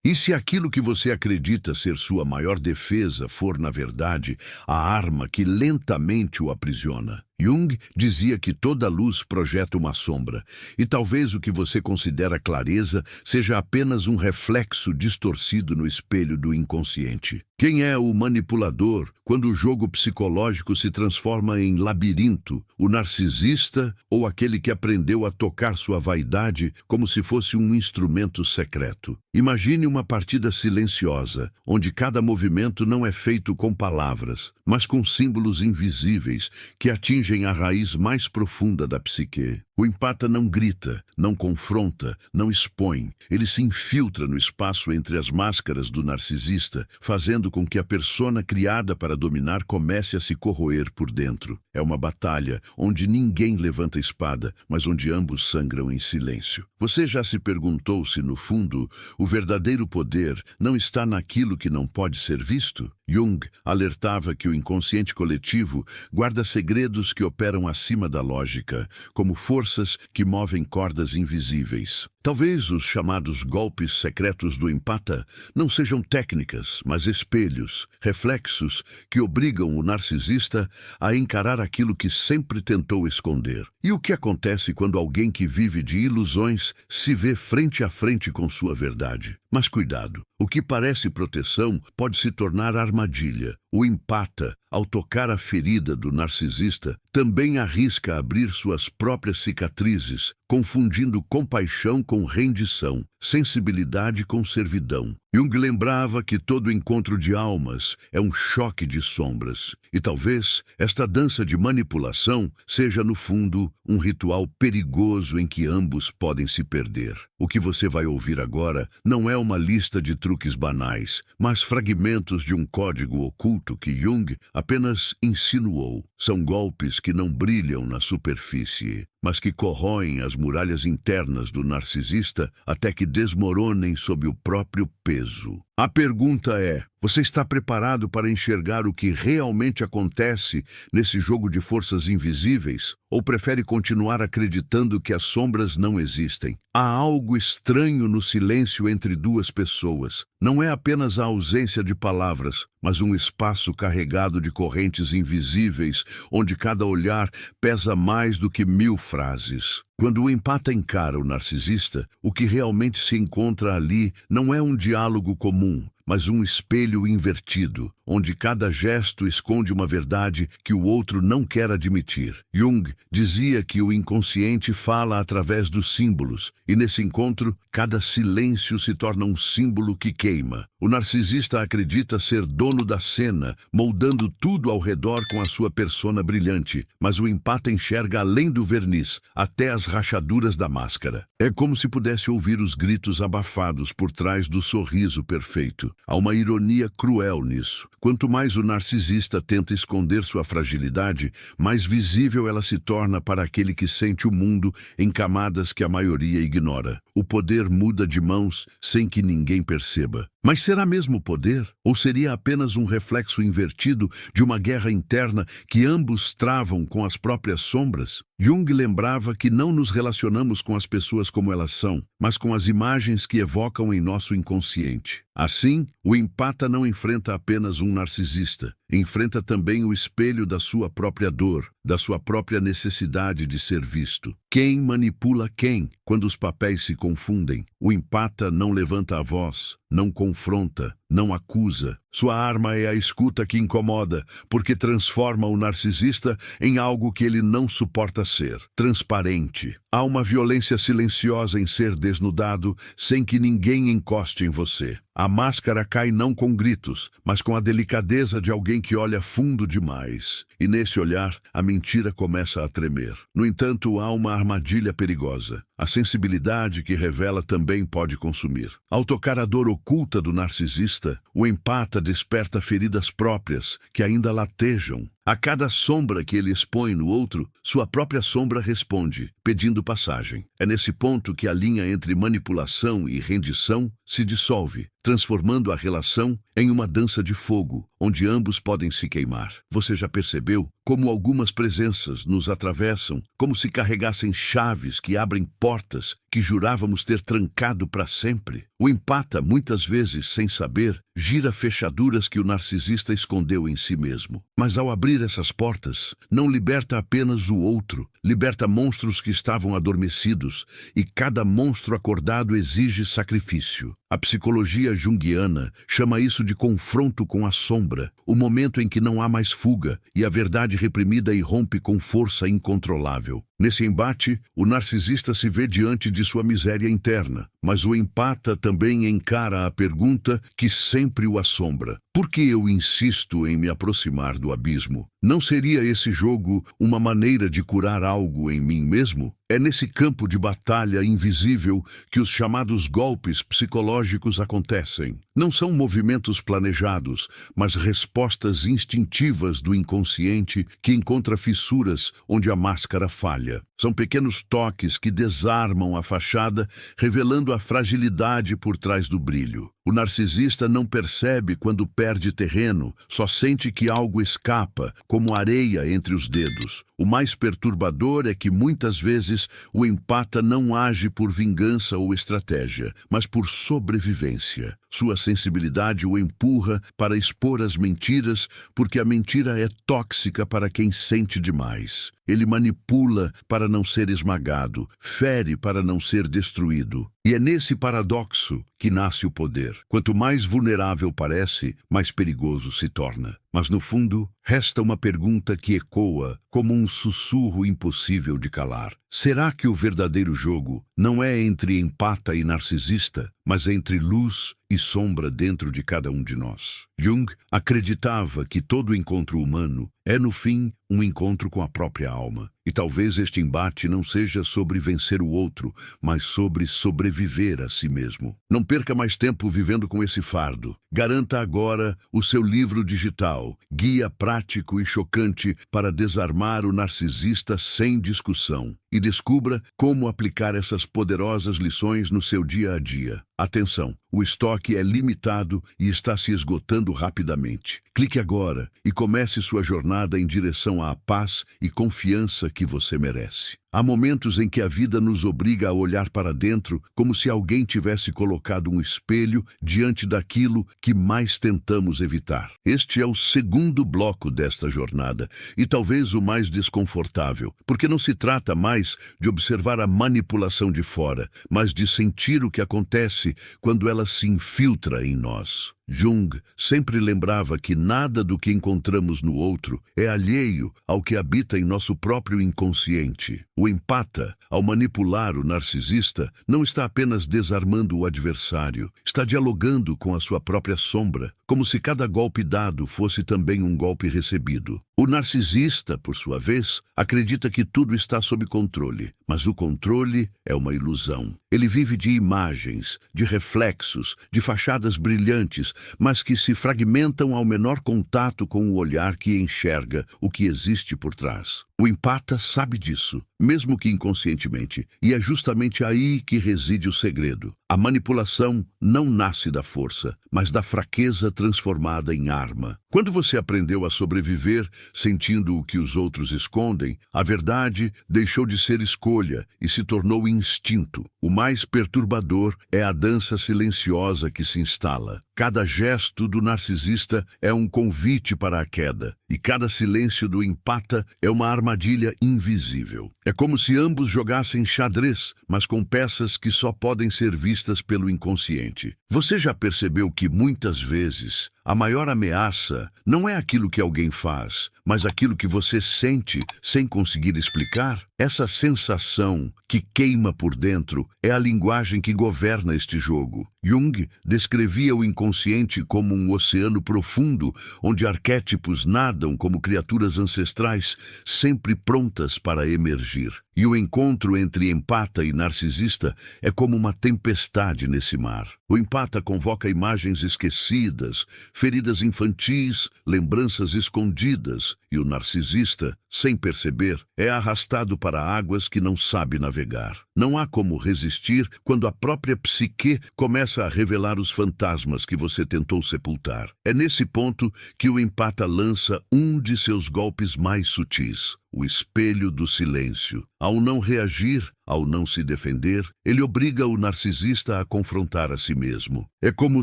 E se aquilo que você acredita ser sua maior defesa for, na verdade, a arma que lentamente o aprisiona? Jung dizia que toda luz projeta uma sombra, e talvez o que você considera clareza seja apenas um reflexo distorcido no espelho do inconsciente. Quem é o manipulador quando o jogo psicológico se transforma em labirinto? O narcisista ou aquele que aprendeu a tocar sua vaidade como se fosse um instrumento secreto? Imagine uma partida silenciosa, onde cada movimento não é feito com palavras, mas com símbolos invisíveis que atingem a raiz mais profunda da psique. O empata não grita, não confronta, não expõe. Ele se infiltra no espaço entre as máscaras do narcisista, fazendo com que a persona criada para dominar comece a se corroer por dentro. É uma batalha onde ninguém levanta espada, mas onde ambos sangram em silêncio. Você já se perguntou se, no fundo, o verdadeiro poder não está naquilo que não pode ser visto? Jung alertava que o inconsciente coletivo guarda segredos que operam acima da lógica, como forças que movem cordas invisíveis. Talvez os chamados golpes secretos do empata não sejam técnicas, mas espelhos, reflexos que obrigam o narcisista a encarar aquilo que sempre tentou esconder. E o que acontece quando alguém que vive de ilusões se vê frente a frente com sua verdade? Mas cuidado, o que parece proteção pode se tornar armadilha. O empata, ao tocar a ferida do narcisista, também arrisca abrir suas próprias cicatrizes, confundindo compaixão com rendição, sensibilidade com servidão. Jung lembrava que todo encontro de almas é um choque de sombras, e talvez esta dança de manipulação seja, no fundo, um ritual perigoso em que ambos podem se perder. O que você vai ouvir agora não é uma lista de truques banais, mas fragmentos de um código oculto que Jung apenas insinuou. São golpes que não brilham na superfície, mas que corroem as muralhas internas do narcisista até que desmoronem sob o próprio peso. A pergunta é: você está preparado para enxergar o que realmente acontece nesse jogo de forças invisíveis? Ou prefere continuar acreditando que as sombras não existem? Há algo estranho no silêncio entre duas pessoas. Não é apenas a ausência de palavras, mas um espaço carregado de correntes invisíveis, onde cada olhar pesa mais do que 1000 frases. Quando o empata encara o narcisista, o que realmente se encontra ali não é um diálogo comum, mas um espelho invertido, onde cada gesto esconde uma verdade que o outro não quer admitir. Jung dizia que o inconsciente fala através dos símbolos, e nesse encontro, cada silêncio se torna um símbolo que queima. O narcisista acredita ser dono da cena, moldando tudo ao redor com a sua persona brilhante, mas o empata enxerga além do verniz, até as rachaduras da máscara. É como se pudesse ouvir os gritos abafados por trás do sorriso perfeito. Há uma ironia cruel nisso. Quanto mais o narcisista tenta esconder sua fragilidade, mais visível ela se torna para aquele que sente o mundo em camadas que a maioria ignora. O poder muda de mãos sem que ninguém perceba. Mas será mesmo poder? Ou seria apenas um reflexo invertido de uma guerra interna que ambos travam com as próprias sombras? Jung lembrava que não nos relacionamos com as pessoas como elas são, mas com as imagens que evocam em nosso inconsciente. Assim, o empata não enfrenta apenas um narcisista, enfrenta também o espelho da sua própria dor, da sua própria necessidade de ser visto. Quem manipula quem? Quando os papéis se confundem, o empata não levanta a voz, não confronta, não acusa. Sua arma é a escuta que incomoda, porque transforma o narcisista em algo que ele não suporta ser, transparente. Há uma violência silenciosa em ser desnudado sem que ninguém encoste em você. A máscara cai não com gritos, mas com a delicadeza de alguém que olha fundo demais. E nesse olhar, a mentira começa a tremer. No entanto, há uma armadilha perigosa. A sensibilidade que revela também pode consumir. Ao tocar a dor oculta do narcisista, o empata desperta feridas próprias que ainda latejam. A cada sombra que ele expõe no outro, sua própria sombra responde, pedindo passagem. É nesse ponto que a linha entre manipulação e rendição se dissolve, transformando a relação em uma dança de fogo, onde ambos podem se queimar. Você já percebeu como algumas presenças nos atravessam, como se carregassem chaves que abrem portas que jurávamos ter trancado para sempre? O empata, muitas vezes, sem saber, gira fechaduras que o narcisista escondeu em si mesmo. Mas ao abrir essas portas, não liberta apenas o outro, liberta monstros que estavam adormecidos, e cada monstro acordado exige sacrifício. A psicologia junguiana chama isso de confronto com a sombra, o momento em que não há mais fuga e a verdade reprimida irrompe com força incontrolável. Nesse embate, o narcisista se vê diante de sua miséria interna, mas o empata também encara a pergunta que sempre o assombra: por que eu insisto em me aproximar do abismo? Não seria esse jogo uma maneira de curar algo em mim mesmo? É nesse campo de batalha invisível que os chamados golpes psicológicos acontecem. Não são movimentos planejados, mas respostas instintivas do inconsciente que encontra fissuras onde a máscara falha. São pequenos toques que desarmam a fachada, revelando a fragilidade por trás do brilho. O narcisista não percebe quando perde terreno, só sente que algo escapa, como areia entre os dedos. O mais perturbador é que muitas vezes o empata não age por vingança ou estratégia, mas por sobrevivência. Sua sensibilidade o empurra para expor as mentiras, porque a mentira é tóxica para quem sente demais. Ele manipula para não ser esmagado, fere para não ser destruído. E é nesse paradoxo que nasce o poder. Quanto mais vulnerável parece, mais perigoso se torna. Mas no fundo, resta uma pergunta que ecoa como um sussurro impossível de calar. Será que o verdadeiro jogo não é entre empata e narcisista, mas entre luz e sombra dentro de cada um de nós? Jung acreditava que todo encontro humano é, no fim, um encontro com a própria alma. E talvez este embate não seja sobre vencer o outro, mas sobre sobreviver a si mesmo. Não perca mais tempo vivendo com esse fardo. Garanta agora o seu livro digital, Guia Prático e Chocante para Desarmar o Narcisista Sem Discussão. E descubra como aplicar essas poderosas lições no seu dia a dia. Atenção, o estoque é limitado e está se esgotando rapidamente. Clique agora e comece sua jornada em direção à paz e confiança que você merece. Há momentos em que a vida nos obriga a olhar para dentro como se alguém tivesse colocado um espelho diante daquilo que mais tentamos evitar. Este é o segundo bloco desta jornada e talvez o mais desconfortável, porque não se trata mais de observar a manipulação de fora, mas de sentir o que acontece quando ela se infiltra em nós. Jung sempre lembrava que nada do que encontramos no outro é alheio ao que habita em nosso próprio inconsciente. O empata, ao manipular o narcisista, não está apenas desarmando o adversário, está dialogando com a sua própria sombra, como se cada golpe dado fosse também um golpe recebido. O narcisista, por sua vez, acredita que tudo está sob controle, mas o controle é uma ilusão. Ele vive de imagens, de reflexos, de fachadas brilhantes, mas que se fragmentam ao menor contato com o olhar que enxerga o que existe por trás. O empata sabe disso, mesmo que inconscientemente, e é justamente aí que reside o segredo. A manipulação não nasce da força, mas da fraqueza transformada em arma. Quando você aprendeu a sobreviver sentindo o que os outros escondem, a verdade deixou de ser escolha e se tornou instinto. O mais perturbador é a dança silenciosa que se instala. Cada gesto do narcisista é um convite para a queda, e cada silêncio do empata é uma armadilha invisível. É como se ambos jogassem xadrez, mas com peças que só podem ser vistas pelo inconsciente. Você já percebeu que muitas vezes a maior ameaça não é aquilo que alguém faz, mas aquilo que você sente sem conseguir explicar? Essa sensação que queima por dentro é a linguagem que governa este jogo. Jung descrevia o inconsciente como um oceano profundo onde arquétipos nadam nadam como criaturas ancestrais, sempre prontas para emergir. E o encontro entre empata e narcisista é como uma tempestade nesse mar. O empata convoca imagens esquecidas, feridas infantis, lembranças escondidas, e o narcisista, sem perceber, é arrastado para águas que não sabe navegar. Não há como resistir quando a própria psique começa a revelar os fantasmas que você tentou sepultar. É nesse ponto que o empata lança um de seus golpes mais sutis: o espelho do silêncio. Ao não reagir, ao não se defender, ele obriga o narcisista a confrontar a si mesmo. É como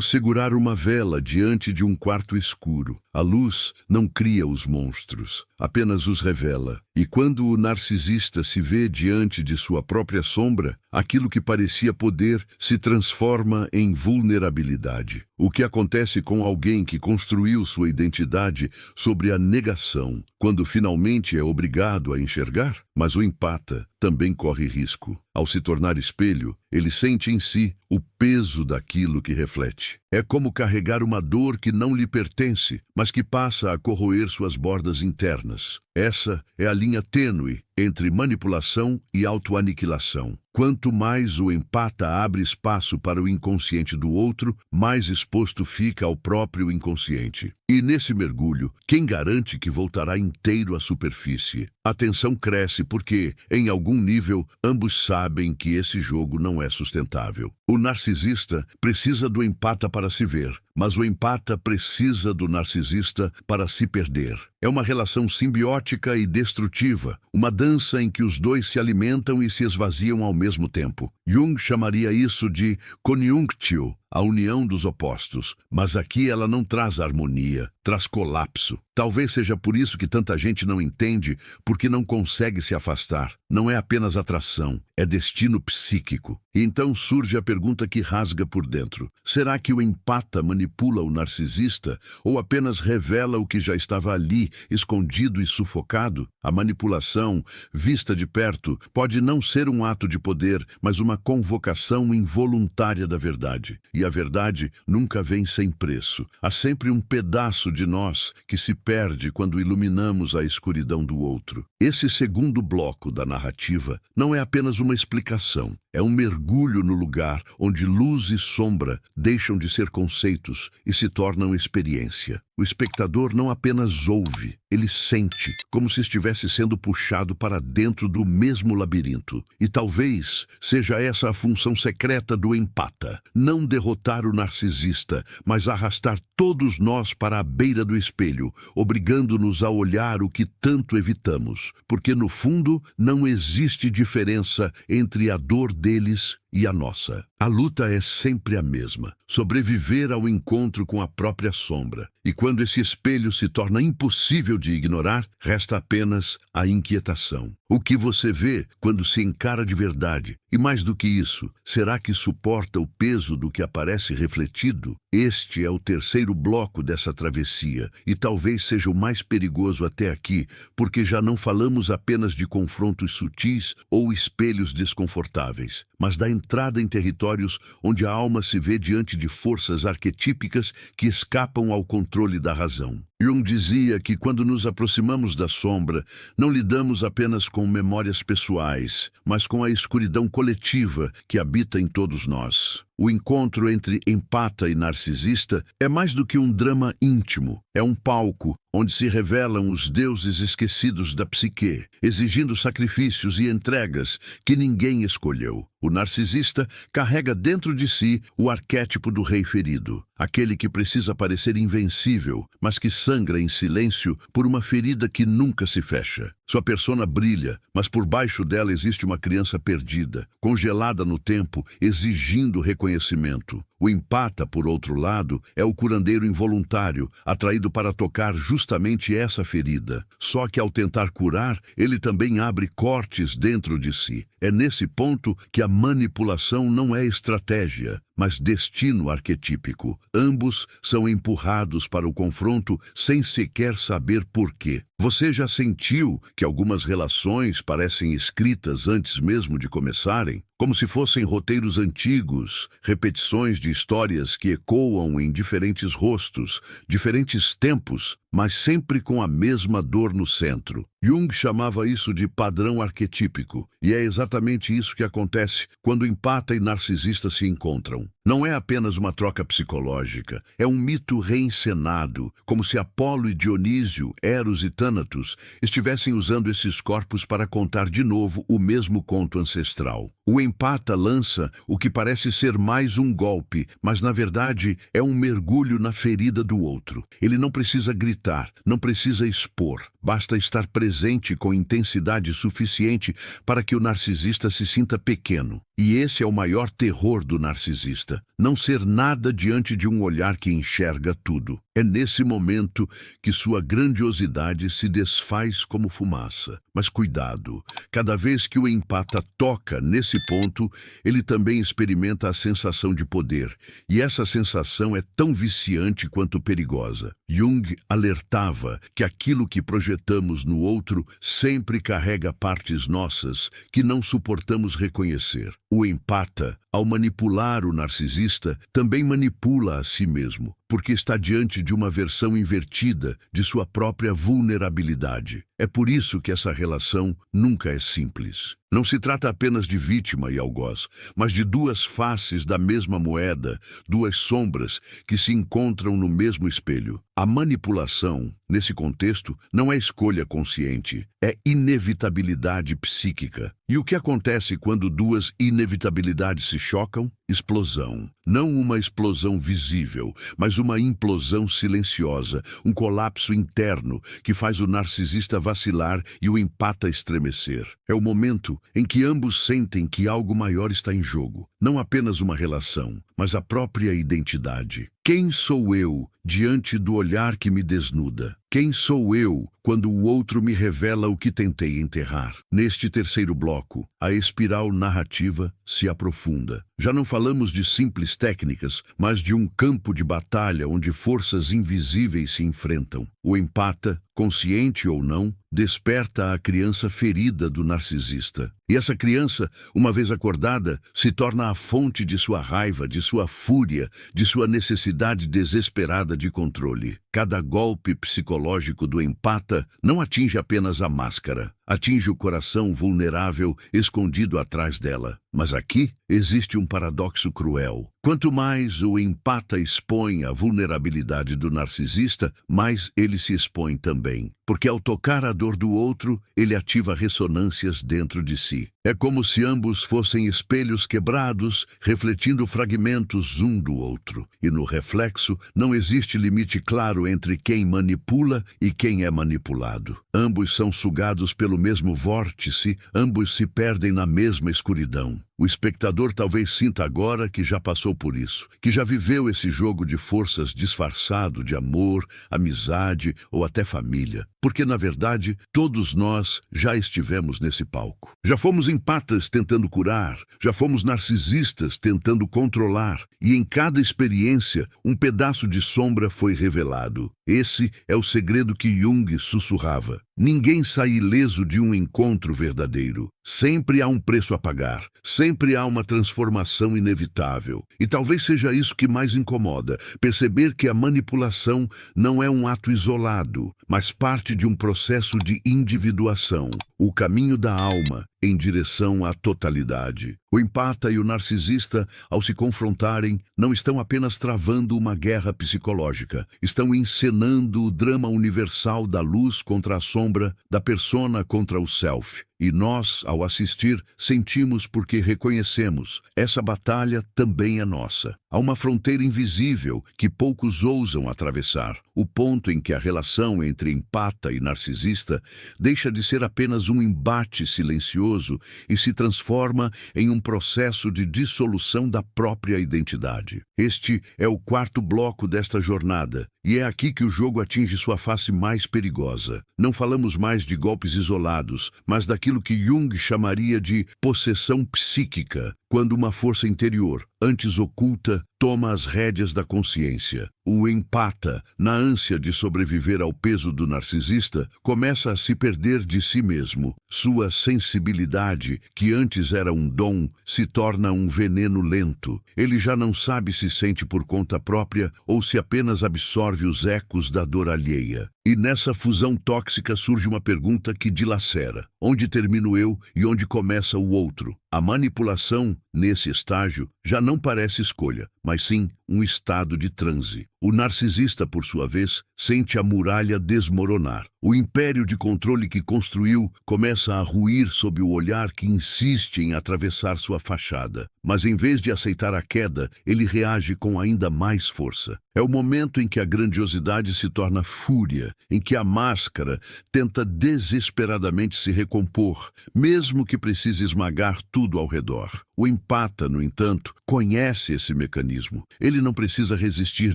segurar uma vela diante de um quarto escuro. A luz não cria os monstros, apenas os revela. E quando o narcisista se vê diante de sua própria sombra, aquilo que parecia poder se transforma em vulnerabilidade. O que acontece com alguém que construiu sua identidade sobre a negação, quando finalmente é obrigado a enxergar? Mas o empata também corre risco. Ao se tornar espelho, ele sente em si o peso daquilo que reflete. É como carregar uma dor que não lhe pertence, mas que passa a corroer suas bordas internas. Essa é a linha tênue entre manipulação e autoaniquilação. Quanto mais o empata abre espaço para o inconsciente do outro, mais exposto fica ao próprio inconsciente. E nesse mergulho, quem garante que voltará inteiro à superfície? A tensão cresce porque, em algum nível, ambos sabem que esse jogo não é sustentável. O narcisista precisa do empata para se ver, mas o empata precisa do narcisista para se perder. É uma relação simbiótica e destrutiva, uma dança em que os dois se alimentam e se esvaziam ao mesmo tempo. Jung chamaria isso de conjunctio, a união dos opostos, mas aqui ela não traz harmonia, traz colapso. Talvez seja por isso que tanta gente não entende, porque não consegue se afastar. Não é apenas atração, é destino psíquico. E então surge a pergunta que rasga por dentro: será que o empata manipula o narcisista ou apenas revela o que já estava ali, escondido e sufocado? A manipulação, vista de perto, pode não ser um ato de poder, mas uma convocação involuntária da verdade. E a verdade nunca vem sem preço. Há sempre um pedaço de nós que se perde quando iluminamos a escuridão do outro. Esse segundo bloco da narrativa não é apenas uma explicação, é um mergulho no lugar onde luz e sombra deixam de ser conceitos e se tornam experiência. O espectador não apenas ouve, ele sente, como se estivesse sendo puxado para dentro do mesmo labirinto. E talvez seja essa a função secreta do empata: não derrotar o narcisista, mas arrastar todos nós para a beira do espelho, obrigando-nos a olhar o que tanto evitamos. Porque no fundo não existe diferença entre a dor deles e a nossa. A luta é sempre a mesma: sobreviver ao encontro com a própria sombra. E quando esse espelho se torna impossível de ignorar, resta apenas a inquietação. O que você vê quando se encara de verdade? E mais do que isso, será que suporta o peso do que aparece refletido? Este é o terceiro bloco dessa travessia, e talvez seja o mais perigoso até aqui, porque já não falamos apenas de confrontos sutis ou espelhos desconfortáveis, mas da entrada em territórios onde a alma se vê diante de forças arquetípicas que escapam ao controle da razão. Jung dizia que quando nos aproximamos da sombra, não lidamos apenas com memórias pessoais, mas com a escuridão coletiva que habita em todos nós. O encontro entre empata e narcisista é mais do que um drama íntimo. É um palco onde se revelam os deuses esquecidos da psique, exigindo sacrifícios e entregas que ninguém escolheu. O narcisista carrega dentro de si o arquétipo do rei ferido, aquele que precisa parecer invencível, mas que sangra em silêncio por uma ferida que nunca se fecha. Sua persona brilha, mas por baixo dela existe uma criança perdida, congelada no tempo, exigindo reconhecimento. O empata, por outro lado, é o curandeiro involuntário, atraído para tocar justamente essa ferida. Só que ao tentar curar, ele também abre cortes dentro de si. É nesse ponto que a manipulação não é estratégia, mas destino arquetípico. Ambos são empurrados para o confronto sem sequer saber por quê. Você já sentiu que algumas relações parecem escritas antes mesmo de começarem? Como se fossem roteiros antigos, repetições de histórias que ecoam em diferentes rostos, diferentes tempos, mas sempre com a mesma dor no centro. Jung chamava isso de padrão arquetípico, e é exatamente isso que acontece quando empata e narcisista se encontram. Não é apenas uma troca psicológica, é um mito reencenado, como se Apolo e Dionísio, Eros e Thanatos estivessem usando esses corpos para contar de novo o mesmo conto ancestral. O empata lança o que parece ser mais um golpe, mas na verdade é um mergulho na ferida do outro. Ele não precisa gritar, não precisa expor, basta estar presente com intensidade suficiente para que o narcisista se sinta pequeno. E esse é o maior terror do narcisista, não ser nada diante de um olhar que enxerga tudo. É nesse momento que sua grandiosidade se desfaz como fumaça. Mas cuidado, cada vez que o empata toca nesse ponto, ele também experimenta a sensação de poder. E essa sensação é tão viciante quanto perigosa. Jung alertava que aquilo que projetamos no outro sempre carrega partes nossas que não suportamos reconhecer. O empata, ao manipular o narcisista, também manipula a si mesmo, porque está diante de uma versão invertida de sua própria vulnerabilidade. É por isso que essa relação nunca é simples. Não se trata apenas de vítima e algoz, mas de duas faces da mesma moeda, duas sombras que se encontram no mesmo espelho. A manipulação, nesse contexto, não é escolha consciente, é inevitabilidade psíquica. E o que acontece quando duas inevitabilidades se chocam? Explosão. Não uma explosão visível, mas uma implosão silenciosa, um colapso interno que faz o narcisista vacilar e o empata estremecer. É o momento em que ambos sentem que algo maior está em jogo. Não apenas uma relação, mas a própria identidade. Quem sou eu diante do olhar que me desnuda? Quem sou eu quando o outro me revela o que tentei enterrar? Neste terceiro bloco, a espiral narrativa se aprofunda. Já não falamos de simples técnicas, mas de um campo de batalha onde forças invisíveis se enfrentam. O empata, consciente ou não, desperta a criança ferida do narcisista. E essa criança, uma vez acordada, se torna a fonte de sua raiva, de sua fúria, de sua necessidade desesperada de controle. Cada golpe psicológico do empata não atinge apenas a máscara, atinge o coração vulnerável escondido atrás dela. Mas aqui existe um paradoxo cruel. Quanto mais o empata expõe a vulnerabilidade do narcisista, mais ele se expõe também. Porque ao tocar a dor do outro, ele ativa ressonâncias dentro de si. É como se ambos fossem espelhos quebrados, refletindo fragmentos um do outro. E no reflexo, não existe limite claro entre quem manipula e quem é manipulado. Ambos são sugados pelo mesmo vórtice, ambos se perdem na mesma escuridão. O espectador talvez sinta agora que já passou por isso, que já viveu esse jogo de forças disfarçado de amor, amizade ou até família. Porque, na verdade, todos nós já estivemos nesse palco. Já fomos empatas tentando curar, já fomos narcisistas tentando controlar, e em cada experiência, um pedaço de sombra foi revelado. Esse é o segredo que Jung sussurrava. Ninguém sai ileso de um encontro verdadeiro. Sempre há um preço a pagar. Sempre há uma transformação inevitável. E talvez seja isso que mais incomoda. Perceber que a manipulação não é um ato isolado, mas parte de um processo de individuação. O caminho da alma em direção à totalidade. O empata e o narcisista, ao se confrontarem, não estão apenas travando uma guerra psicológica. Estão encenando o drama universal da luz contra a sombra, da persona contra o self. E nós, ao assistir, sentimos porque reconhecemos. Essa batalha também é nossa. Há uma fronteira invisível que poucos ousam atravessar. O ponto em que a relação entre empata e narcisista deixa de ser apenas um embate silencioso e se transforma em um processo de dissolução da própria identidade. Este é o quarto bloco desta jornada, e é aqui que o jogo atinge sua face mais perigosa. Não falamos mais de golpes isolados, mas daquilo que Jung chamaria de possessão psíquica, quando uma força interior, antes oculta, toma as rédeas da consciência. O empata, na ânsia de sobreviver ao peso do narcisista, começa a se perder de si mesmo. Sua sensibilidade, que antes era um dom, se torna um veneno lento. Ele já não sabe se sente por conta própria ou se apenas absorve os ecos da dor alheia. E nessa fusão tóxica surge uma pergunta que dilacera. Onde termino eu e onde começa o outro? A manipulação, nesse estágio, já não parece escolha, mas sim um estado de transe. O narcisista, por sua vez, sente a muralha desmoronar. O império de controle que construiu começa a ruir sob o olhar que insiste em atravessar sua fachada. Mas em vez de aceitar a queda, ele reage com ainda mais força. É o momento em que a grandiosidade se torna fúria, em que a máscara tenta desesperadamente se recompor, mesmo que precise esmagar tudo ao redor. O empata, no entanto, conhece esse mecanismo. Ele não precisa resistir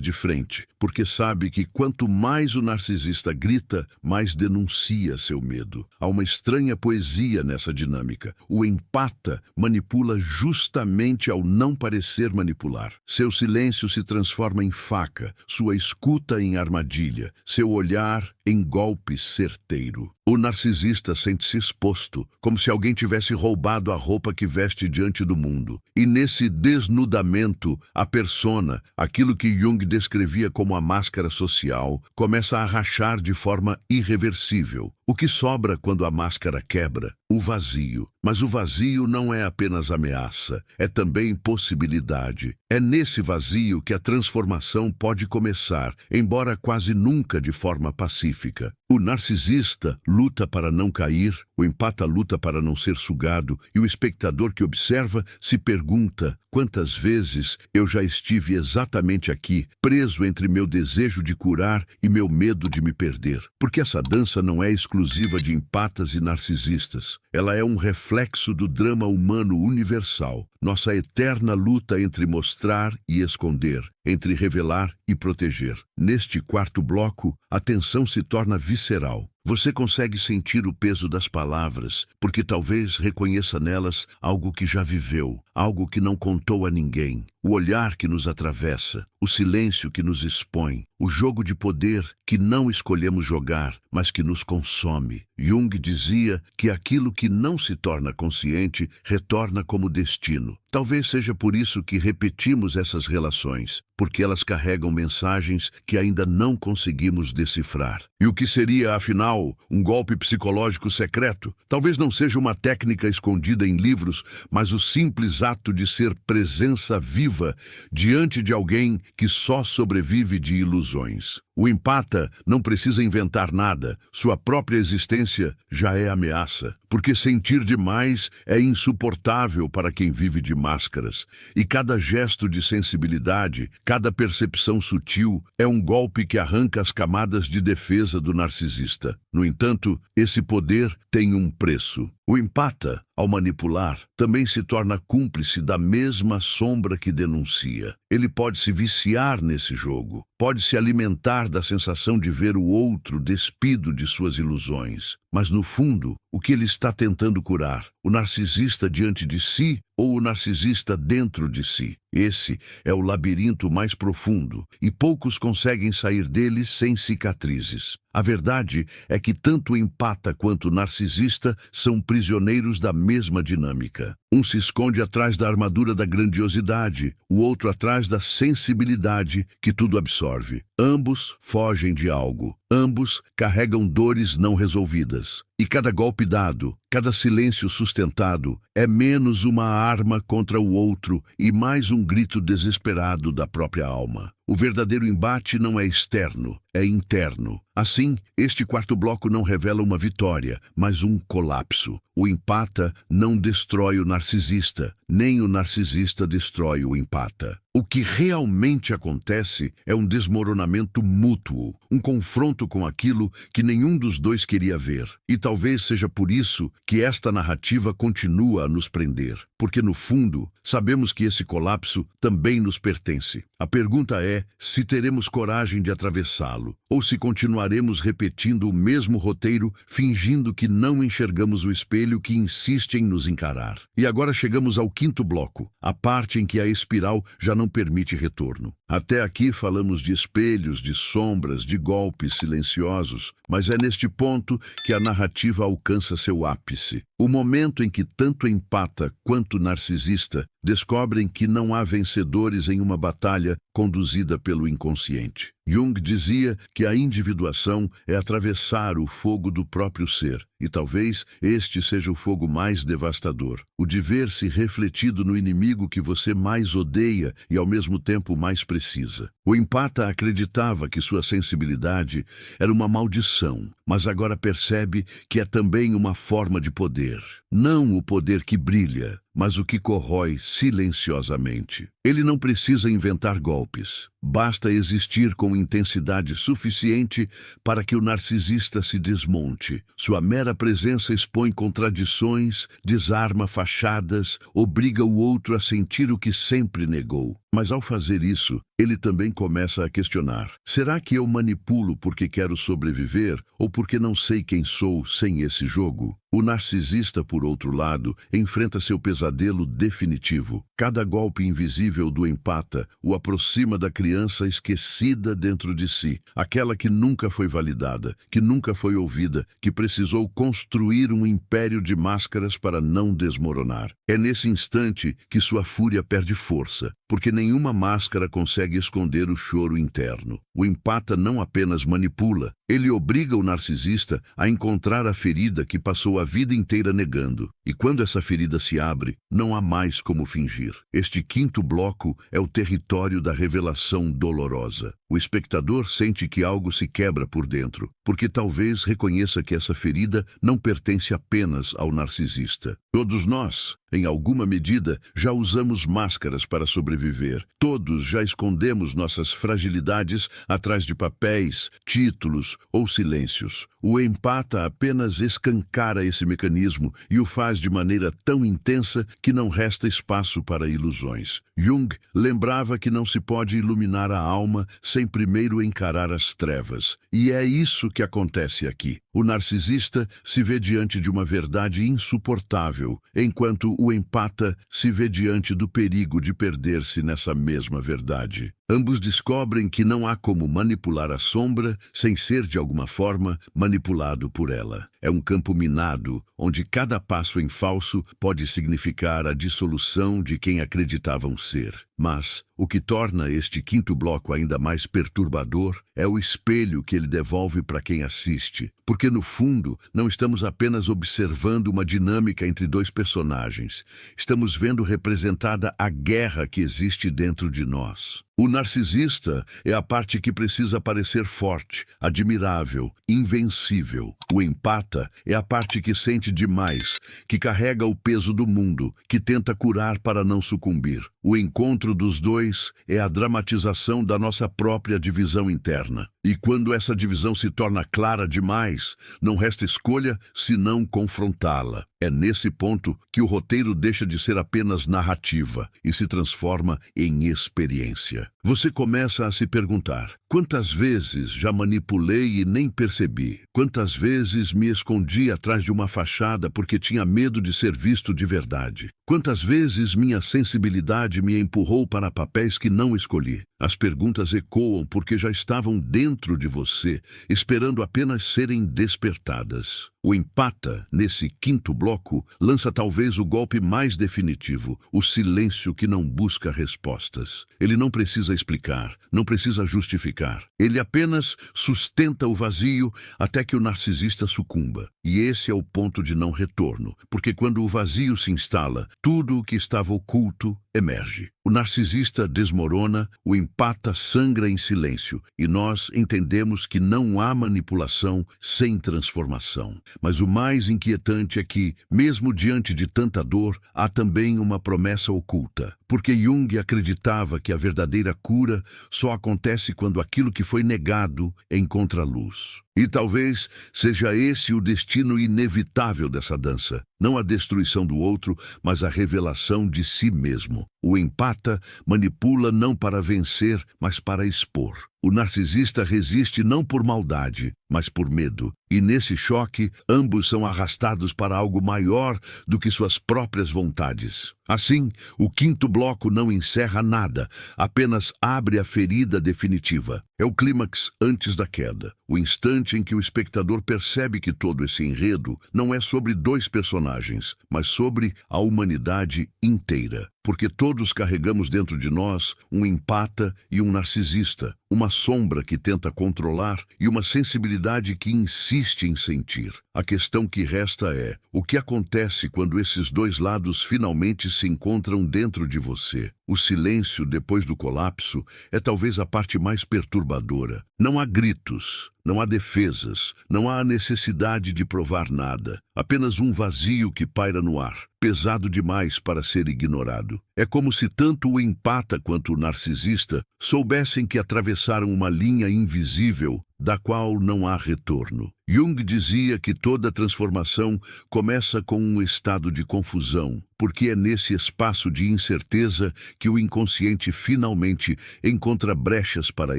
de frente, porque sabe que quanto mais o narcisista grita, mais denuncia seu medo. Há uma estranha poesia nessa dinâmica. O empata manipula justamente ao não parecer manipular. Seu silêncio se transforma em faca, sua escuta em armadilha, seu olhar em golpe certeiro. O narcisista sente-se exposto, como se alguém tivesse roubado a roupa que veste diante do mundo. E nesse desnudamento, a persona, aquilo que Jung descrevia como a máscara social, começa a rachar de forma irreversível. O que sobra quando a máscara quebra? O vazio. Mas o vazio não é apenas ameaça, é também possibilidade. É nesse vazio que a transformação pode começar, embora quase nunca de forma pacífica. O narcisista luta para não cair, o empata luta para não ser sugado, e o espectador que observa se pergunta: quantas vezes eu já estive exatamente aqui, preso entre meu desejo de curar e meu medo de me perder? Porque essa dança não é exclusiva de empatas e narcisistas. Ela é um reflexo do drama humano universal, nossa eterna luta entre mostrar e esconder, entre revelar e proteger. Neste quarto bloco, a tensão se torna visceral. Você consegue sentir o peso das palavras, porque talvez reconheça nelas algo que já viveu, algo que não contou a ninguém. O olhar que nos atravessa, o silêncio que nos expõe, o jogo de poder que não escolhemos jogar, mas que nos consome. Jung dizia que aquilo que não se torna consciente retorna como destino. Talvez seja por isso que repetimos essas relações, porque elas carregam mensagens que ainda não conseguimos decifrar. E o que seria, afinal, um golpe psicológico secreto? Talvez não seja uma técnica escondida em livros, mas o simples ato de ser presença viva diante de alguém que só sobrevive de ilusões. O empata não precisa inventar nada, sua própria existência já é ameaça, porque sentir demais é insuportável para quem vive de máscaras, e cada gesto de sensibilidade, cada percepção sutil, é um golpe que arranca as camadas de defesa do narcisista. No entanto, esse poder tem um preço. O empata, ao manipular, também se torna cúmplice da mesma sombra que denuncia. Ele pode se viciar nesse jogo, pode se alimentar da sensação de ver o outro despido de suas ilusões. Mas, no fundo, o que ele está tentando curar? O narcisista diante de si ou o narcisista dentro de si? Esse é o labirinto mais profundo, e poucos conseguem sair dele sem cicatrizes. A verdade é que tanto o empata quanto o narcisista são prisioneiros da mesma dinâmica. Um se esconde atrás da armadura da grandiosidade, o outro atrás da sensibilidade que tudo absorve. Ambos fogem de algo. Ambos carregam dores não resolvidas. E cada golpe dado, cada silêncio sustentado, é menos uma arma contra o outro e mais um grito desesperado da própria alma. O verdadeiro embate não é externo, é interno. Assim, este quarto bloco não revela uma vitória, mas um colapso. O empata não destrói o narcisista, nem o narcisista destrói o empata. O que realmente acontece é um desmoronamento mútuo, um confronto com aquilo que nenhum dos dois queria ver. E talvez seja por isso que esta narrativa continua a nos prender, porque no fundo sabemos que esse colapso também nos pertence. A pergunta é se teremos coragem de atravessá-lo, ou se continuaremos repetindo o mesmo roteiro, fingindo que não enxergamos o espelho que insiste em nos encarar. E agora chegamos ao quinto bloco, a parte em que a espiral já não permite retorno. Até aqui falamos de espelhos, de sombras, de golpes silenciosos, mas é neste ponto que a narrativa alcança seu ápice. O momento em que tanto o empata quanto o narcisista descobrem que não há vencedores em uma batalha conduzida pelo inconsciente. Jung dizia que a individuação é atravessar o fogo do próprio ser, e talvez este seja o fogo mais devastador, o de ver-se refletido no inimigo que você mais odeia e ao mesmo tempo mais precisa. O empata acreditava que sua sensibilidade era uma maldição, mas agora percebe que é também uma forma de poder. Não o poder que brilha, mas o que corrói silenciosamente. Ele não precisa inventar golpes. Basta existir com intensidade suficiente para que o narcisista se desmonte. Sua mera presença expõe contradições, desarma fachadas, obriga o outro a sentir o que sempre negou. Mas ao fazer isso, ele também começa a questionar: será que eu manipulo porque quero sobreviver ou porque não sei quem sou sem esse jogo? O narcisista, por outro lado, enfrenta seu pesadelo definitivo. Cada golpe invisível do empata o aproxima da criança esquecida dentro de si, aquela que nunca foi validada, que nunca foi ouvida, que precisou construir um império de máscaras para não desmoronar. É nesse instante que sua fúria perde força, porque nenhuma máscara consegue esconder o choro interno. O empata não apenas manipula, ele obriga o narcisista a encontrar a ferida que passou a vida inteira negando. E quando essa ferida se abre, não há mais como fingir. Este quinto bloco é o território da revelação dolorosa. O espectador sente que algo se quebra por dentro, porque talvez reconheça que essa ferida não pertence apenas ao narcisista. Todos nós, em alguma medida, já usamos máscaras para sobreviver. Todos já escondemos nossas fragilidades atrás de papéis, títulos ou silêncios. O empata apenas escancara esse mecanismo e o faz de maneira tão intensa que não resta espaço para ilusões. Jung lembrava que não se pode iluminar a alma sem primeiro encarar as trevas. E é isso que acontece aqui. O narcisista se vê diante de uma verdade insuportável, enquanto o empata se vê diante do perigo de perder-se nessa mesma verdade. Ambos descobrem que não há como manipular a sombra sem ser, de alguma forma, manipulado por ela. É um campo minado, onde cada passo em falso pode significar a dissolução de quem acreditavam ser. Mas o que torna este quinto bloco ainda mais perturbador é o espelho que ele devolve para quem assiste. Porque, no fundo, não estamos apenas observando uma dinâmica entre dois personagens. Estamos vendo representada a guerra que existe dentro de nós. O narcisista é a parte que precisa parecer forte, admirável, invencível. O empata é a parte que sente demais, que carrega o peso do mundo, que tenta curar para não sucumbir. O encontro dos dois é a dramatização da nossa própria divisão interna. E quando essa divisão se torna clara demais, não resta escolha senão confrontá-la. É nesse ponto que o roteiro deixa de ser apenas narrativa e se transforma em experiência. Você começa a se perguntar: quantas vezes já manipulei e nem percebi? Quantas vezes me escondi atrás de uma fachada porque tinha medo de ser visto de verdade? Quantas vezes minha sensibilidade me empurrou para papéis que não escolhi? As perguntas ecoam porque já estavam dentro de você, esperando apenas serem despertadas. O empata, nesse quinto bloco, lança talvez o golpe mais definitivo, o silêncio que não busca respostas. Ele não precisa explicar, não precisa justificar. justificar. Ele apenas sustenta o vazio até que o narcisista sucumba. E esse é o ponto de não retorno, porque quando o vazio se instala, tudo o que estava oculto emerge. O narcisista desmorona, o empata sangra em silêncio, e nós entendemos que não há manipulação sem transformação. Mas o mais inquietante é que, mesmo diante de tanta dor, há também uma promessa oculta. Porque Jung acreditava que a verdadeira cura só acontece quando aquilo que foi negado encontra luz. E talvez seja esse o destino inevitável dessa dança. Não a destruição do outro, mas a revelação de si mesmo. O empata manipula não para vencer, mas para expor. O narcisista resiste não por maldade, mas por medo. E nesse choque, ambos são arrastados para algo maior do que suas próprias vontades. Assim, o quinto bloco não encerra nada, apenas abre a ferida definitiva. É o clímax antes da queda, o instante em que o espectador percebe que todo esse enredo não é sobre dois personagens, mas sobre a humanidade inteira. Porque todos carregamos dentro de nós um empata e um narcisista, uma sombra que tenta controlar e uma sensibilidade que insiste em sentir. A questão que resta é: o que acontece quando esses dois lados finalmente se encontram dentro de você? O silêncio depois do colapso é talvez a parte mais perturbadora. Não há gritos, não há defesas, não há a necessidade de provar nada. Apenas um vazio que paira no ar, pesado demais para ser ignorado. É como se tanto o empata quanto o narcisista soubessem que atravessaram uma linha invisível da qual não há retorno. Jung dizia que toda transformação começa com um estado de confusão, porque é nesse espaço de incerteza que o inconsciente finalmente encontra brechas para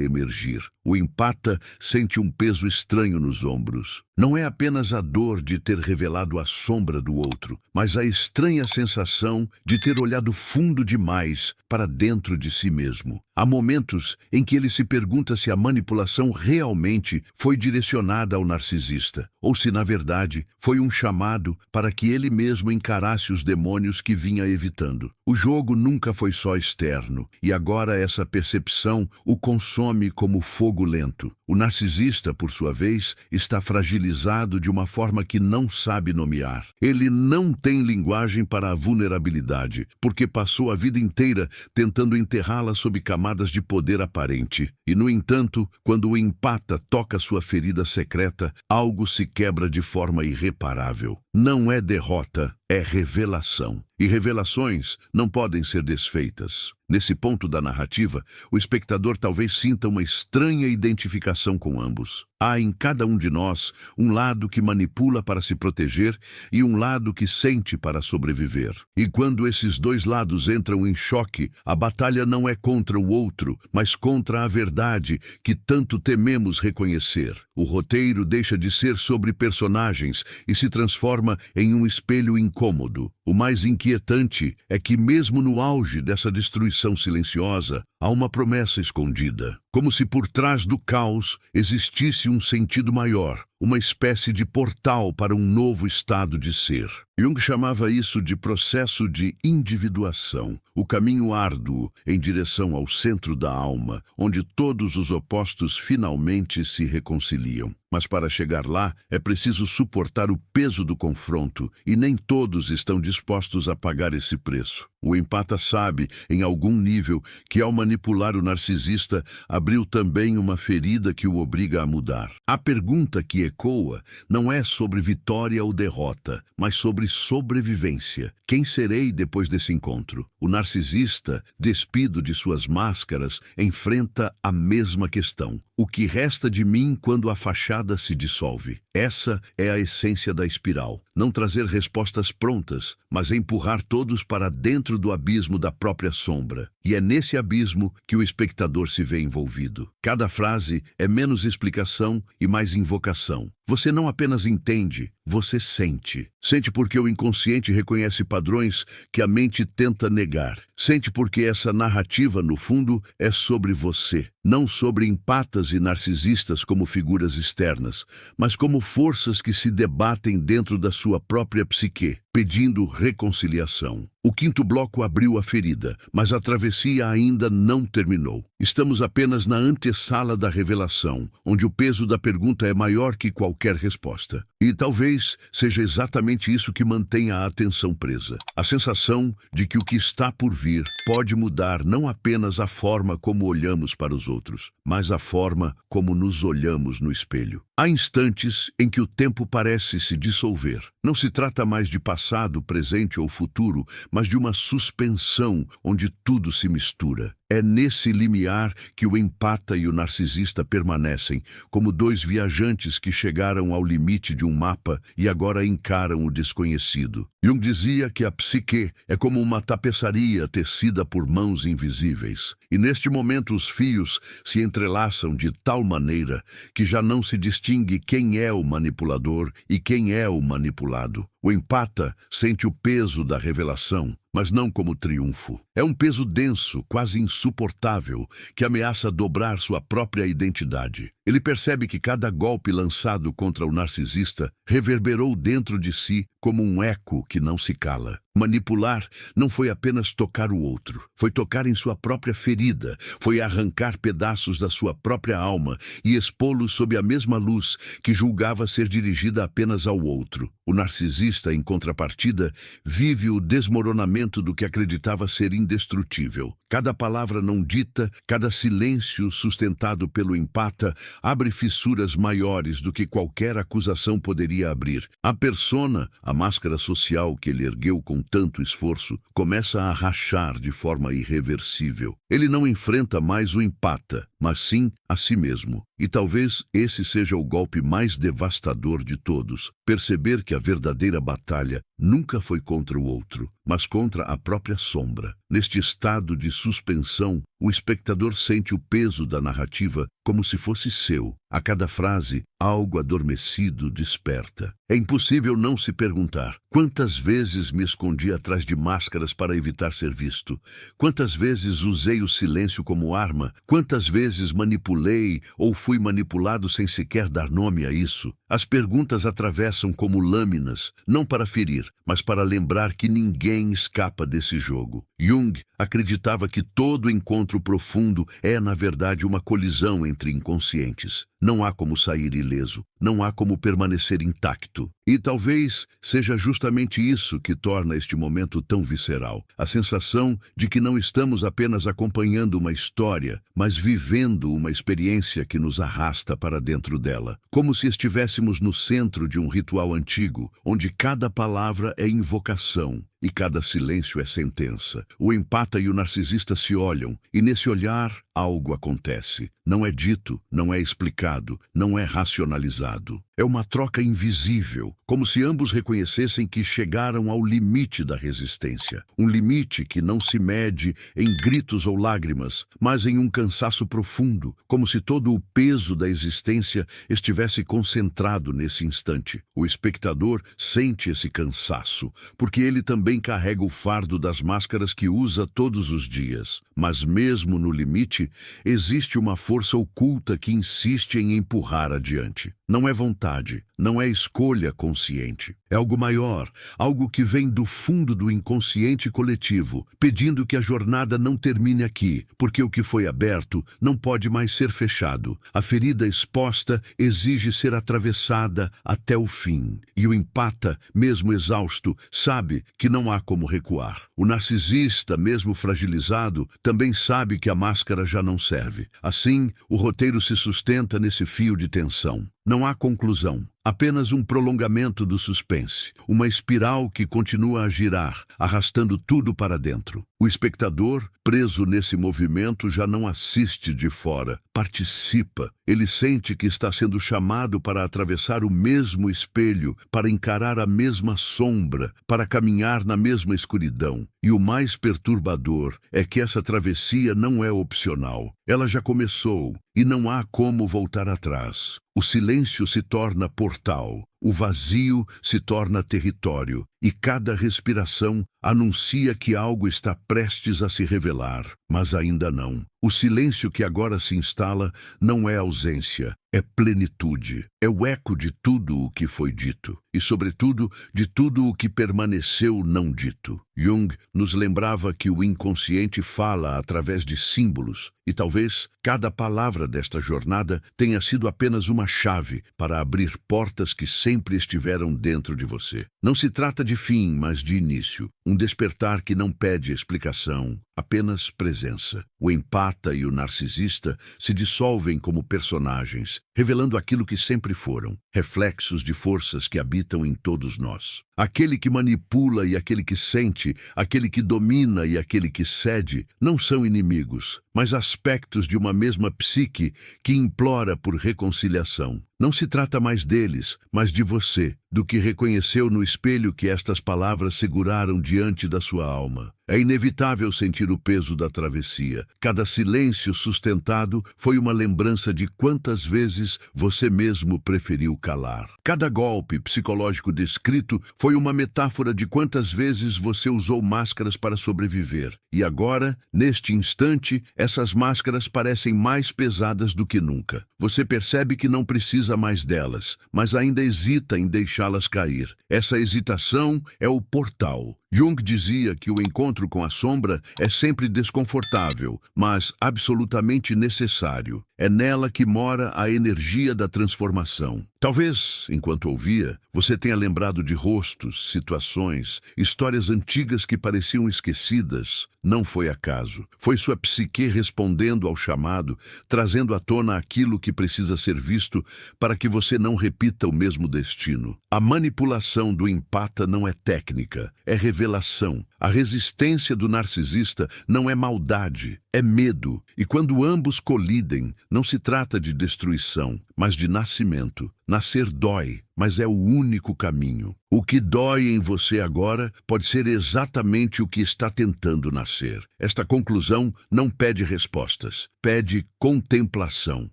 emergir. O empata sente um peso estranho nos ombros. Não é apenas a dor de ter revelado a sombra do outro, mas a estranha sensação de ter olhado fundo demais para dentro de si mesmo. Há momentos em que ele se pergunta se a manipulação realmente foi direcionada ao narcisista, ou se, na verdade, foi um chamado para que ele mesmo encarasse os demônios que vinha evitando. O jogo nunca foi só externo, e agora essa percepção o consome como fogo lento. O narcisista, por sua vez, está fragilizado de uma forma que não sabe nomear. Ele não tem linguagem para a vulnerabilidade, porque passou a vida inteira tentando enterrá-la sob camadas de poder aparente. E, no entanto, quando o empata toca sua ferida secreta, algo se quebra de forma irreparável. Não é derrota, é revelação. E revelações não podem ser desfeitas. Nesse ponto da narrativa, o espectador talvez sinta uma estranha identificação com ambos. Há em cada um de nós um lado que manipula para se proteger e um lado que sente para sobreviver. E quando esses dois lados entram em choque, a batalha não é contra o outro, mas contra a verdade que tanto tememos reconhecer. O roteiro deixa de ser sobre personagens e se transforma em um espelho incômodo. O mais inquietante é que, mesmo no auge dessa destruição silenciosa, há uma promessa escondida. Como se por trás do caos existisse um sentido maior, uma espécie de portal para um novo estado de ser. Jung chamava isso de processo de individuação, o caminho árduo em direção ao centro da alma, onde todos os opostos finalmente se reconciliam. Mas para chegar lá, é preciso suportar o peso do confronto, e nem todos estão dispostos a pagar esse preço. O empata sabe, em algum nível, que ao manipular o narcisista, abriu também uma ferida que o obriga a mudar. A pergunta que ecoa não é sobre vitória ou derrota, mas sobre sobrevivência. Quem serei depois desse encontro? O narcisista, despido de suas máscaras, enfrenta a mesma questão. O que resta de mim quando a fachada se dissolve? Essa é a essência da espiral. Não trazer respostas prontas, mas empurrar todos para dentro do abismo da própria sombra. E é nesse abismo que o espectador se vê envolvido. Cada frase é menos explicação e mais invocação. Você não apenas entende, você sente. Sente porque o inconsciente reconhece padrões que a mente tenta negar. Sente porque essa narrativa, no fundo, é sobre você. Não sobre empatas e narcisistas como figuras externas, mas como forças que se debatem dentro da sua própria psique, pedindo reconciliação. O quinto bloco abriu a ferida, mas a travessia ainda não terminou. Estamos apenas na antessala da revelação, onde o peso da pergunta é maior que qualquer resposta. E talvez seja exatamente isso que mantém a atenção presa. A sensação de que o que está por vir pode mudar não apenas a forma como olhamos para os outros, mas a forma como nos olhamos no espelho. Há instantes em que o tempo parece se dissolver. Não se trata mais de passado, presente ou futuro, mas de uma suspensão onde tudo se mistura. É nesse limiar que o empata e o narcisista permanecem, como dois viajantes que chegaram ao limite de um mapa e agora encaram o desconhecido. Jung dizia que a psique é como uma tapeçaria tecida por mãos invisíveis. E neste momento os fios se entrelaçam de tal maneira que já não se distingue quem é o manipulador e quem é o manipulado. O empata sente o peso da revelação, mas não como triunfo. É um peso denso, quase insuportável, que ameaça dobrar sua própria identidade. Ele percebe que cada golpe lançado contra o narcisista reverberou dentro de si como um eco que não se cala. Manipular não foi apenas tocar o outro, foi tocar em sua própria ferida, foi arrancar pedaços da sua própria alma e expô-los sob a mesma luz que julgava ser dirigida apenas ao outro. O narcisista, em contrapartida, vive o desmoronamento do que acreditava ser indestrutível. Cada palavra não dita, cada silêncio sustentado pelo empata, abre fissuras maiores do que qualquer acusação poderia abrir. A persona, a máscara social que ele ergueu com tanto esforço, começa a rachar de forma irreversível. Ele não enfrenta mais o empata, mas sim a si mesmo. E talvez esse seja o golpe mais devastador de todos. Perceber que a verdadeira batalha nunca foi contra o outro, mas contra a própria sombra. Neste estado de suspensão, o espectador sente o peso da narrativa como se fosse seu. A cada frase, algo adormecido desperta. É impossível não se perguntar: quantas vezes me escondi atrás de máscaras para evitar ser visto? Quantas vezes usei o silêncio como arma? Quantas vezes manipulei ou fui manipulado sem sequer dar nome a isso? As perguntas atravessam como lâminas, não para ferir, mas para lembrar que ninguém escapa desse jogo. Jung acreditava que todo encontro profundo é, na verdade, uma colisão entre inconscientes. Não há como sair ileso, não há como permanecer intacto. E talvez seja justamente isso que torna este momento tão visceral. A sensação de que não estamos apenas acompanhando uma história, mas vivendo uma experiência que nos arrasta para dentro dela. Como se estivéssemos no centro de um ritual antigo, onde cada palavra é invocação e cada silêncio é sentença. O empata e o narcisista se olham, e nesse olhar algo acontece. Não é dito, não é explicado, não é racionalizado. É uma troca invisível, como se ambos reconhecessem que chegaram ao limite da resistência. Um limite que não se mede em gritos ou lágrimas, mas em um cansaço profundo, como se todo o peso da existência estivesse concentrado nesse instante. O espectador sente esse cansaço, porque ele também carrega o fardo das máscaras que usa todos os dias. Mas mesmo no limite, existe uma força oculta que insiste em empurrar adiante. Não é vontade, não é escolha consciente. É algo maior, algo que vem do fundo do inconsciente coletivo, pedindo que a jornada não termine aqui, porque o que foi aberto não pode mais ser fechado. A ferida exposta exige ser atravessada até o fim. E o empata, mesmo exausto, sabe que não há como recuar. O narcisista, mesmo fragilizado, também sabe que a máscara já não serve. Assim, o roteiro se sustenta nesse fio de tensão. Não há conclusão, apenas um prolongamento do suspense, uma espiral que continua a girar, arrastando tudo para dentro. O espectador, preso nesse movimento, já não assiste de fora, participa. Ele sente que está sendo chamado para atravessar o mesmo espelho, para encarar a mesma sombra, para caminhar na mesma escuridão. E o mais perturbador é que essa travessia não é opcional. Ela já começou e não há como voltar atrás. O silêncio se torna portal. o vazio se torna território, e cada respiração anuncia que algo está prestes a se revelar, mas ainda não. O silêncio que agora se instala não é ausência, é plenitude. É o eco de tudo o que foi dito, e, sobretudo, de tudo o que permaneceu não dito. Jung nos lembrava que o inconsciente fala através de símbolos, e talvez cada palavra desta jornada tenha sido apenas uma chave para abrir portas que sempre estiveram dentro de você. Não se trata de fim, mas de início. Um despertar que não pede explicação, apenas presença. O empata e o narcisista se dissolvem como personagens, revelando aquilo que sempre foram, reflexos de forças que habitam em todos nós. Aquele que manipula e aquele que sente, aquele que domina e aquele que cede, não são inimigos, mas aspectos de uma mesma psique que implora por reconciliação. Não se trata mais deles, mas de você, do que reconheceu no espelho que estas palavras seguraram diante da sua alma. É inevitável sentir o peso da travessia. Cada silêncio sustentado foi uma lembrança de quantas vezes você mesmo preferiu calar. Cada golpe psicológico descrito foi uma metáfora de quantas vezes você usou máscaras para sobreviver. E agora, neste instante, essas máscaras parecem mais pesadas do que nunca. Você percebe que não precisa mais delas, mas ainda hesita em deixá-las cair. Essa hesitação é o portal. Jung dizia que o encontro com a sombra é sempre desconfortável, mas absolutamente necessário. É nela que mora a energia da transformação. Talvez, enquanto ouvia, você tenha lembrado de rostos, situações, histórias antigas que pareciam esquecidas. Não foi acaso. Foi sua psique respondendo ao chamado, trazendo à tona aquilo que precisa ser visto para que você não repita o mesmo destino. A manipulação do empata não é técnica, é revelação. A resistência do narcisista não é maldade, é medo. E quando ambos colidem, não se trata de destruição, mas de nascimento. Nascer dói, mas é o único caminho. O que dói em você agora pode ser exatamente o que está tentando nascer. Esta conclusão não pede respostas, pede contemplação.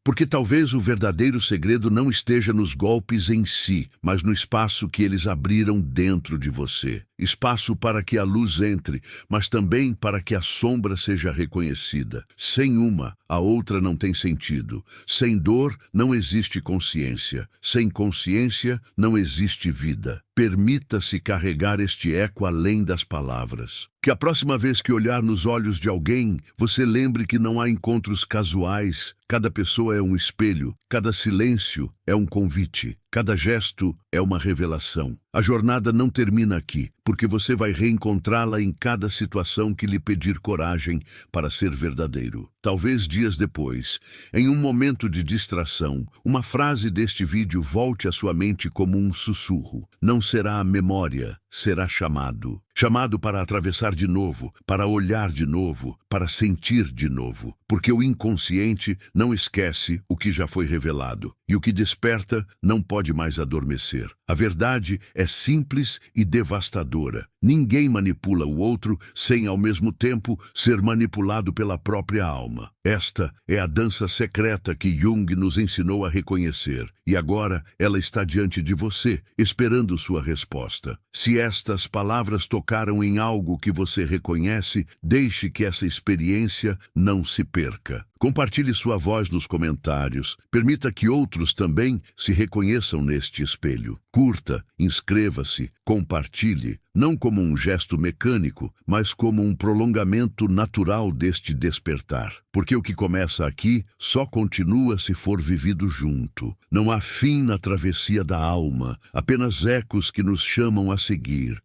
Porque talvez o verdadeiro segredo não esteja nos golpes em si, mas no espaço que eles abriram dentro de você. Espaço para que a luz entre, mas também para que a sombra seja reconhecida. Sem uma, a outra não tem sentido. Sem dor, não existe consciência. Sem consciência, não existe vida. Permita-se carregar este eco além das palavras. Que a próxima vez que olhar nos olhos de alguém, você lembre que não há encontros casuais. Cada pessoa é um espelho, cada silêncio é um convite, cada gesto é uma revelação. A jornada não termina aqui, porque você vai reencontrá-la em cada situação que lhe pedir coragem para ser verdadeiro. Talvez dias depois, em um momento de distração, uma frase deste vídeo volte à sua mente como um sussurro. Não será a memória, será chamado. Chamado para atravessar de novo, para olhar de novo, para sentir de novo. Porque o inconsciente não esquece o que já foi revelado. E o que desperta não pode mais adormecer. A verdade é simples e devastadora. Ninguém manipula o outro sem, ao mesmo tempo, ser manipulado pela própria alma. Esta é a dança secreta que Jung nos ensinou a reconhecer. E agora ela está diante de você, esperando sua resposta. Se estas palavras tocaram em algo que você reconhece, deixe que essa experiência não se perca. Compartilhe sua voz nos comentários. Permita que outros também se reconheçam neste espelho. Curta, inscreva-se, compartilhe, não como um gesto mecânico, mas como um prolongamento natural deste despertar. Porque o que começa aqui só continua se for vivido junto. Não há fim na travessia da alma, apenas ecos que nos chamam a seguir.